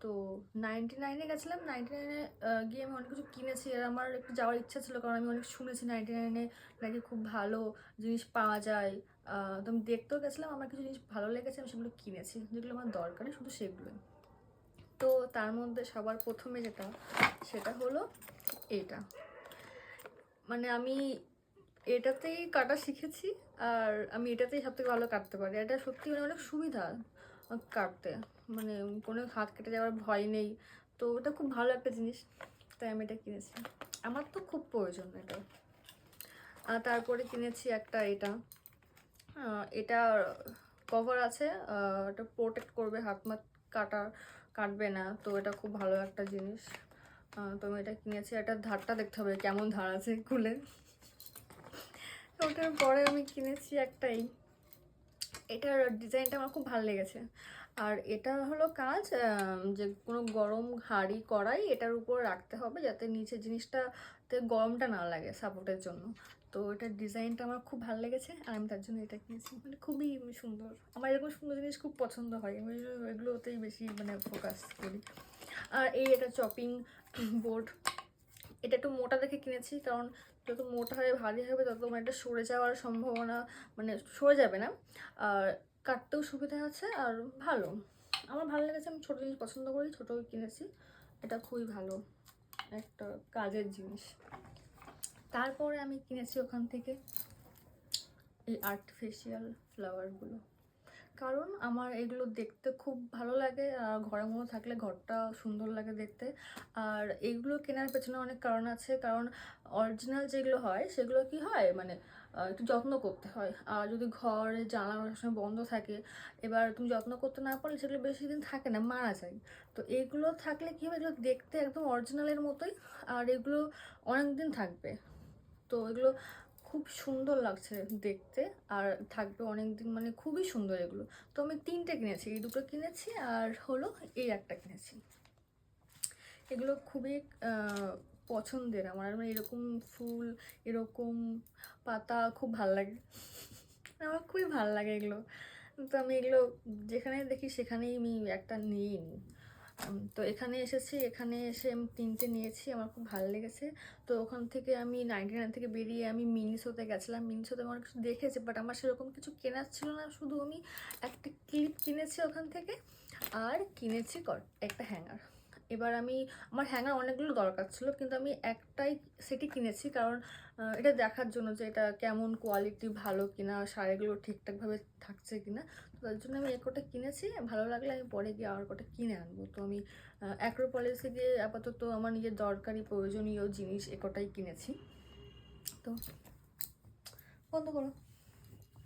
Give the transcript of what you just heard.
তো 99-এ গেছিলাম। 99-এ গিয়ে আমি অনেক কিছু কিনেছি। আর আমার একটু যাওয়ার ইচ্ছা ছিল, কারণ আমি অনেক শুনেছি 99-এ নাকি খুব ভালো জিনিস পাওয়া যায়। তো আমি দেখতেও গেছিলাম, আমার কিছু জিনিস ভালো লেগেছে, আমি সেগুলো কিনেছি, যেগুলো আমার দরকারি শুধু সেগুলোই। তো তার মধ্যে সবার প্রথমে যেটা, সেটা হলো এটা। মানে আমি এটাতেই কাটা শিখেছি, আর আমি এটাতেই সবথেকে ভালো কাটতে পারি। এটা সত্যি মানে অনেক সুবিধা কাটতে, মানে কোনো হাত কেটে যাওয়ার ভয় নেই। তো এটা খুব ভালো একটা জিনিস, তাই আমি এটা কিনেছি। আমার তো খুব প্রয়োজন এটা। আর তারপরে কিনেছি একটা এটা কভার আছে, এটা প্রোটেক্ট করবে, হাত মাত কাটবে না। তো এটা খুব ভালো একটা জিনিস। তো আমি এটা কিনেছি। এটার ধারটা দেখতে হবে কেমন ধার আছে খুলে। ওটার পরে আমি কিনেছি একটাই, এটার ডিজাইনটা আমার খুব ভালো লেগেছে। আর এটা হলো কাজ, যে কোনো গরম হাঁড়ি কড়াই এটার উপর রাখতে হবে, যাতে নিচে জিনিসটাতে গরমটা না লাগে, সাপোর্টের জন্য। তো এটার ডিজাইনটা আমার খুব ভালো লেগেছে, আর আমি তার জন্য এটা কিনেছি। মানে খুবই সুন্দর, আমার এরকম সুন্দর জিনিস খুব পছন্দ হয়, আমি এগুলোতেই বেশি মানে ফোকাস করি। আর এটা চপিং বোর্ড, এটা একটু মোটা দেখে কিনেছি, কারণ যত মোটা হয়ে ভারী হবে তত মানে এটা সরে যাওয়ার সম্ভাবনা, মানে সরে যাবে না। আর কাটতেও সুবিধা আছে, আর ভালো, আমার ভালো লেগেছে। আমি ছোটো জিনিস পছন্দ করি, ছোটো কিনেছি। এটা খুবই ভালো একটা কাজের জিনিস। তারপরে আমি কিনেছি ওখান থেকে এই আর্টিফিশিয়াল ফ্লাওয়ারগুলো, কারণ আমার এগুলো দেখতে খুব ভালো লাগে, আর ঘরের মধ্যে থাকলে ঘরটা সুন্দর লাগে দেখতে। আর এইগুলো কেনার পেছনে অনেক কারণ আছে, কারণ অরিজিনাল যেগুলো হয় সেগুলো কি হয় মানে একটু যত্ন করতে হয়। আর যদি ঘরে জানালা সময় বন্ধ থাকে, এবার তুমি যত্ন করতে না পারলে সেগুলো বেশি দিন থাকে না, মারা যায়। তো এইগুলো থাকলে কী হবে, এগুলো দেখতে একদম অরিজিনালের মতোই, আর এগুলো অনেক দিন থাকবে। তো এগুলো খুব সুন্দর লাগছে দেখতে, আর থাকবে অনেক দিন, মানে খুবই সুন্দর এগুলো। তো আমি 3টে কিনেছি, এই 2টো কিনেছি, আর হলো এই একটা কিনেছি। এগুলো খুবই পছন্দের আমার, মানে এরকম ফুল, এরকম পাতা খুব ভাল লাগে, আমার খুবই ভাল লাগে এগুলো। তো আমি এগুলো যেখানে দেখি সেখানেই আমি একটা নিয়েই নিই। তো এখানে এসেছি, এখানে এসে আমি 3টে নিয়েছি, আমার খুব ভালো লেগেছে। তো ওখান থেকে আমি 99 থেকে বেরিয়ে আমি মিনিসোতে গেছিলাম। মিনিসোতে আমার কিছু দেখেছি, বাট আমার সেরকম কিছু কেনার ছিল না, শুধু আমি একটা ক্লিপ কিনেছি ওখান থেকে, আর কিনেছি একটা হ্যাঙ্গার। এবার আমার হ্যাঙ্গার অনেকগুলো দরকার ছিল, কিন্তু আমি একটাই সেটি কিনেছি, কারণ এটা দেখার জন্য যে এটা কেমন কোয়ালিটি, ভালো কিনা, শাড়িগুলো ঠিকঠাকভাবে থাকছে কিনা। তো তার জন্য আমি একটা কিনেছি, ভালো লাগলে আমি পরে গিয়ে আর কটা কিনে আনবো। তো আমি অ্যাক্রোপলিসে গিয়ে আপাতত আমার নিজের দরকারি প্রয়োজনীয় জিনিস কটাই কিনেছি। তো বন্ধ করো।